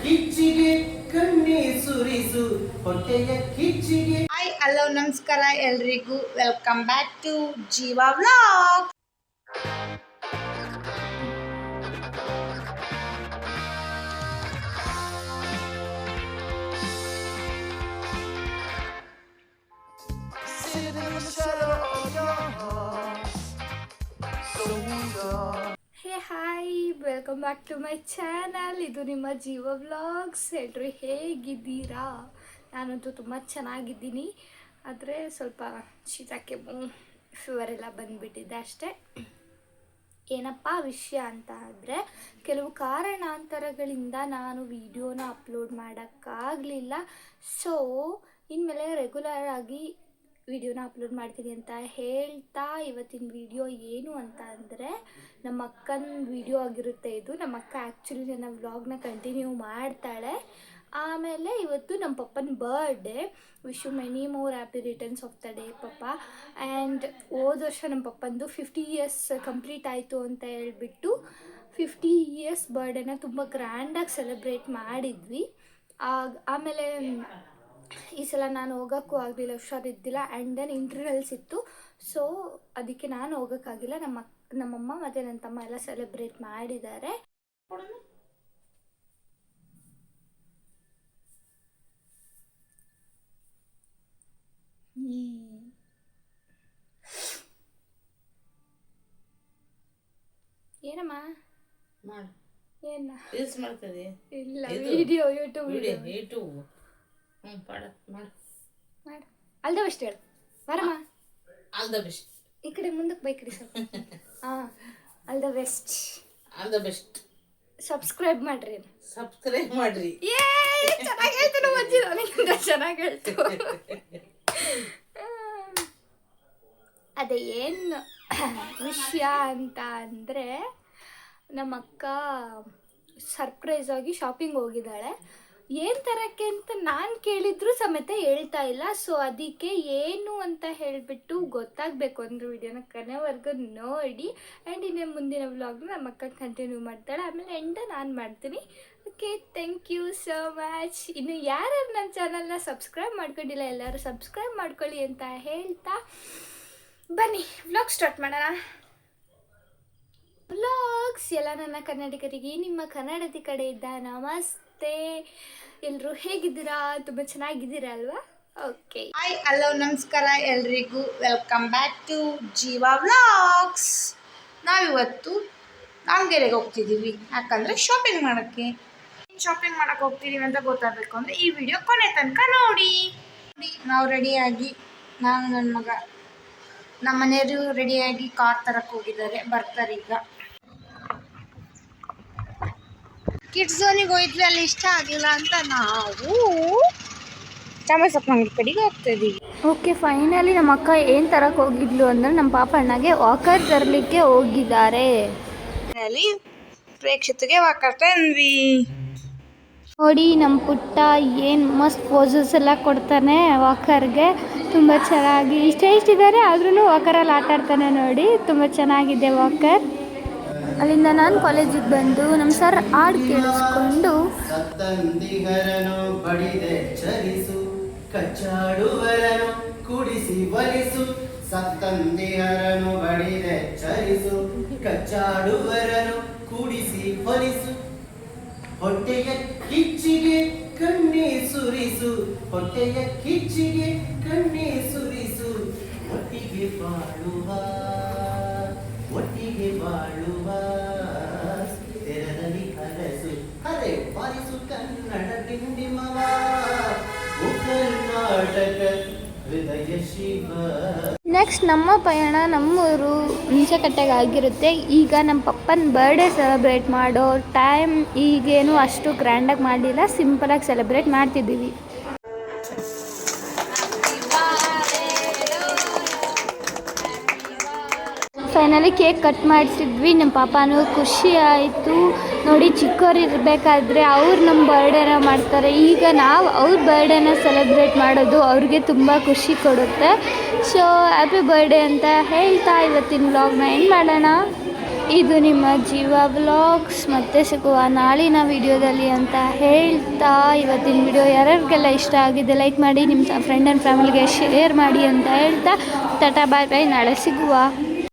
ಕಿಚ್ಚಿಗೆ ಕಣ್ಣೀರ್ ಸುರಿಸು ಹೊಟ್ಟೆಯ ಕಿಚ್ಚಿಗೆ. Hi hello ನಮಸ್ಕಾರ ಎಲ್ರಿಗೂ welcome back to Jeeva vlog. Hey hi welcome back to my channel. ಇದು ನಿಮ್ಮ ಜೀವ ವ್ಲಾಗ್ಸ್. ಎಲ್ಲರೂ ಹೇಗಿದ್ದೀರಾ? ನಾನಂತೂ ತುಂಬ ಚೆನ್ನಾಗಿದ್ದೀನಿ. ಆದರೆ ಸ್ವಲ್ಪ ಶೀತ ಕೆಮ್ಮು ಫೀವರ್ ಎಲ್ಲ ಬಂದುಬಿಟ್ಟಿದೆ ಅಷ್ಟೇ. ಏನಪ್ಪ ವಿಷಯ ಅಂತ ಆದರೆ, ಕೆಲವು ಕಾರಣಾಂತರಗಳಿಂದ ನಾನು ವಿಡಿಯೋನ ಅಪ್ಲೋಡ್ ಮಾಡೋಕ್ಕಾಗಲಿಲ್ಲ. ಸೊ ಇನ್ಮೇಲೆ ರೆಗ್ಯುಲರ್ ಆಗಿ ವಿಡಿಯೋನ ಅಪ್ಲೋಡ್ ಮಾಡ್ತೀನಿ ಅಂತ ಹೇಳ್ತಾ, ಇವತ್ತಿನ ವಿಡಿಯೋ ಏನು ಅಂತ ಅಂದರೆ ನಮ್ಮ ಅಕ್ಕನ ವಿಡಿಯೋ ಆಗಿರುತ್ತೆ ಇದು. ನಮ್ಮ ಅಕ್ಕ ಆ್ಯಕ್ಚುಲಿ ನನ್ನ ವ್ಲಾಗ್ನ ಕಂಟಿನ್ಯೂ ಮಾಡ್ತಾಳೆ. ಆಮೇಲೆ ಇವತ್ತು ನಮ್ಮ ಪಪ್ಪನ birthday. Wish you many more happy returns of the day papa. And ಹೋದ ವರ್ಷ ನಮ್ಮ ಪಪ್ಪಂದು 50 ಇಯರ್ಸ್ ಕಂಪ್ಲೀಟ್ ಆಯಿತು ಅಂತ ಹೇಳ್ಬಿಟ್ಟು 50 ಇಯರ್ಸ್ ಬರ್ಡೇನ ತುಂಬ ಗ್ರ್ಯಾಂಡಾಗಿ ಸೆಲೆಬ್ರೇಟ್ ಮಾಡಿದ್ವಿ. ಆಮೇಲೆ ಈ ಸಲ ನಾನು ಹೋಗೋಕ್ಕೂ ಆಗಲಿಲ್ಲ, ಹುಷಾರಿದ್ದಿಲ್ಲ. ಆ್ಯಂಡ್ ದೆನ್ ಇಂಟರ್ನಲ್ಸ್ ಇತ್ತು. ಸೊ ಅದಕ್ಕೆ ನಾನು ಹೋಗೋಕ್ಕಾಗಿಲ್ಲ. ನಮ್ಮಮ್ಮ ಮತ್ತು ನನ್ನ ತಮ್ಮ ಎಲ್ಲ ಸೆಲೆಬ್ರೇಟ್ ಮಾಡಿದ್ದಾರೆ. ಏನಮ್ಮ ಮಾಡು ಏನ ರೀಲ್ಸ್ ಮಾಡ್ತದೆ ಇಲ್ಲ, ವಿಡಿಯೋ ಯೂಟ್ಯೂಬ್ ಮಾಡು ಮಾಡು. ಆಲ್ ದ ಬೆಸ್ಟ್ ಹೇಳು ಬರಮ್ಮ. All the best. ಈ ಕಡೆ ಮುಂದಕ್ಕೆ ಬೈ ಕಡೆ ಸ್ವಲ್ಪ. ಹಾಂ, all the best. All the best. Subscribe ಮಾಡ್ರಿ. ಸಬ್ಸ್ಕ್ರೈಬ್ ಮಾಡ್ರಿ. ಏ ಚೆನ್ನಾಗಿ ಹೇಳ್ತು ನಮ್ಮ ಅಜ್ಜಿ, ನನಗಿಂತ ಚೆನ್ನಾಗಿ ಹೇಳ್ತು. ಅದೇ ಏನು ವಿಷಯ ಅಂತ ಅಂದರೆ, ನಮ್ಮ ಅಕ್ಕ ಸರ್ಪ್ರೈಸ್ ಆಗಿ ಶಾಪಿಂಗ್ ಹೋಗಿದ್ದಾಳೆ. ಏನು ತರಕ್ಕೆ ಅಂತ ನಾನು ಕೇಳಿದ್ರು ಸಮೇತ ಹೇಳ್ತಾ ಇಲ್ಲ. ಸೊ ಅದಕ್ಕೆ ಏನು ಅಂತ ಹೇಳಿಬಿಟ್ಟು ಗೊತ್ತಾಗಬೇಕು ಅಂದರೆ ವಿಡಿಯೋನ ಕೊನೆವರೆಗೂ ನೋಡಿ. ಆ್ಯಂಡ್ ಇನ್ನೇ ಮುಂದಿನ ವ್ಲಾಗ್ನ ನಮ್ಮ ಅಕ್ಕ ಕಂಟಿನ್ಯೂ ಮಾಡ್ತಾಳೆ. ಆಮೇಲೆ ಎಂಡ ನಾನು ಮಾಡ್ತೀನಿ. Okay, thank you so much. ಇನ್ನು ಯಾರ್ಯಾರು ನನ್ನ ಚಾನಲ್ನ ಸಬ್ಸ್ಕ್ರೈಬ್ ಮಾಡ್ಕೊಂಡಿಲ್ಲ ಎಲ್ಲರೂ ಸಬ್ಸ್ಕ್ರೈಬ್ ಮಾಡ್ಕೊಳ್ಳಿ ಅಂತ ಹೇಳ್ತಾ ಬನ್ನಿ ವ್ಲಾಗ್ ಸ್ಟಾರ್ಟ್ ಮಾಡೋಣ. ವ್ಲಾಗ್ಸ್ ಎಲ್ಲ ನನ್ನ ಕನ್ನಡಿಗರಿಗೆ ನಿಮ್ಮ ಕನ್ನಡದ ಕಡೆಯಿಂದ ನಮಸ್ತೆ. ಎಲ್ಲರೂ ಹೇಗಿದ್ದೀರಾ? ತುಂಬ ಚೆನ್ನಾಗಿದ್ದೀರಾ ಅಲ್ವಾ? ಓಕೆ, ಹಾಯ್ ಹಲೋ ನಮಸ್ಕಾರ ಎಲ್ರಿಗೂ ವೆಲ್ಕಮ್ ಬ್ಯಾಕ್ ಟು ಜೀವಾ ವ್ಲಾಗ್ಸ್. ನಾವಿವತ್ತು ದಾವಣಗೆರೆಗೆ ಹೋಗ್ತಿದ್ದೀವಿ. ಯಾಕಂದರೆ ಶಾಪಿಂಗ್ ಮಾಡೋಕ್ಕೆ ಹೋಗ್ತಿದ್ದೀವಿ ಅಂತ ಗೊತ್ತಾಗಬೇಕು ಅಂದರೆ ಈ ವಿಡಿಯೋ ಕೊನೆ ತನಕ ನೋಡಿ. ನಾವು ರೆಡಿಯಾಗಿ, ನಾನು ನನ್ನ ಮಗ, ನಮ್ಮ ಮನೆಯವರು ರೆಡಿಯಾಗಿ ಕಾರ್ ತರಕ್ಕೆ ಹೋಗಿದ್ದಾರೆ, ಬರ್ತಾರೆ ಈಗ. ಕಿಡ್ಸ್ ಝೋನಿಗೆ ಹೋಗಿದ್ವಿ, ಅಲ್ಲಿ ಇಷ್ಟ ಆಗಿಲ್ಲ ಅಂತ ನಾವು ಚಾಮಸಪ್ಪ ಕಡೆಗೆ ಹೋಗ್ತಾ ಇದ್ದೀವಿ. ಓಕೆ, ಫೈನಲಿ ನಮ್ಮ ಅಕ್ಕ ಏನು ತರಕ್ಕೆ ಹೋಗಿದ್ಲು ಅಂದರೆ ನಮ್ಮ ಪಾಪಣ್ಣಗೆ ವಾಕರ್ ತರಲಿಕ್ಕೆ ಹೋಗಿದ್ದಾರೆ. ಅಲ್ಲಿ ಪ್ರೇಕ್ಷಿತಿಗೆ ವಾಕರ್ ತಂದ್ವಿ. ನೋಡಿ ನಮ್ಮ ಪುಟ್ಟ ಏನು ಮಸ್ತ್ ಪೋಸಸ್ ಎಲ್ಲ ಕೊಡ್ತಾನೆ ವಾಕರ್ಗೆ. ತುಂಬ ಚೆನ್ನಾಗಿ ಇಷ್ಟಿದ್ದಾರೆ, ಆದ್ರೂ ವಾಕರಲ್ಲಿ ಆಟ ಆಡ್ತಾನೆ ನೋಡಿ. ತುಂಬ ಚೆನ್ನಾಗಿದೆ ವಾಕರ್. ಅಲ್ಲಿಂದ ನಾನು ಕಾಲೇಜಿಗೆ ಬಂದು ನಮ್ಮ ಸರ್ ಹಾಡು ಕೇಳಿಸ್ಕೊಂಡು ಸತ್ತಂದಿಗರನು ಬಡಿದೆ ಚರಿಸು, ಕಚ್ಚಾಡುವರನು ಕುಡಿಸಿ ಒಲಿಸು. ಸತ್ತಂದಿಗರನು ಬಡಿದೆ ಚರಿಸು, ಕಚ್ಚಾಡುವರನು ಕುಡಿಸಿ ಹೊಲಿಸು. ಹೊಟ್ಟೆಯ ಕಿಚ್ಚಿಗೆ ಕಣ್ಣೀರ್ ಸುರಿಸು, ಹೊಟ್ಟೆಯ ಕಿಚ್ಚಿಗೆ ಕಣ್ಣೀರ್ ಸುರಿಸು. ಒಟ್ಟಿಗೆ ಬಾಳುವ ತೆರದಲ್ಲಿ ಹರಸು, ಹರೆ ಬಾರಿಸು ಕನ್ನಡ ಡಿಂಡಿಮವ. ಕರ್ನಾಟಕ ಹೃದಯ ಶಿವ. ನೆಕ್ಸ್ಟ್ ನಮ್ಮ ಪಯಣ ನಮ್ಮೂರು ಹುಣಸೆಕಟ್ಟೆಗೆ ಆಗಿರುತ್ತೆ. ಈಗ ನಮ್ಮ ಪಪ್ಪನ ಬರ್ಡೇ ಸೆಲೆಬ್ರೇಟ್ ಮಾಡೋ ಟೈಮ್. ಈಗೇನು ಅಷ್ಟು ಗ್ರ್ಯಾಂಡಾಗಿ ಮಾಡಲಿಲ್ಲ, ಸಿಂಪಲಾಗಿ ಸೆಲೆಬ್ರೇಟ್ ಮಾಡ್ತಿದ್ದೀವಿ. ಫೈನಲಿ ಕೇಕ್ ಕಟ್ ಮಾಡಿಸಿದ್ವಿ. ನಮ್ಮ ಪಾಪನೂ ಖುಷಿ ಆಯಿತು ನೋಡಿ. ಚಿಕ್ಕವ್ರು ಇರಬೇಕಾದ್ರೆ ಅವ್ರು ನಮ್ಮ ಬರ್ಡೇನ ಮಾಡ್ತಾರೆ, ಈಗ ನಾವು ಅವ್ರ ಬರ್ಡೇನ ಸೆಲೆಬ್ರೇಟ್ ಮಾಡೋದು ಅವ್ರಿಗೆ ತುಂಬ ಖುಷಿ ಕೊಡುತ್ತೆ. ಸೊ ಹ್ಯಾಪಿ ಬರ್ಡೇ ಅಂತ ಹೇಳ್ತಾ ಇವತ್ತಿನ ವ್ಲಾಗ್ನ ಏನು ಮಾಡೋಣ. ಇದು ನಿಮ್ಮ ಜೀವ ವ್ಲಾಗ್ಸ್. ಮತ್ತೆ ಸಿಗುವ ನಾಳಿನ ವಿಡಿಯೋದಲ್ಲಿ ಅಂತ ಹೇಳ್ತಾ, ಇವತ್ತಿನ ವಿಡಿಯೋ ಯಾರ್ಯಾರಿಗೆಲ್ಲ ಇಷ್ಟ ಆಗಿದೆ ಲೈಕ್ ಮಾಡಿ, ನಿಮ್ಮ ಫ್ರೆಂಡ್ ಆ್ಯಂಡ್ ಫ್ಯಾಮಿಲಿಗೆ ಶೇರ್ ಮಾಡಿ ಅಂತ ಹೇಳ್ತಾ ಟಾಟಾ ಬಾಯ್ ಬಾಯ್. ನಾಳೆ ಸಿಗುವ.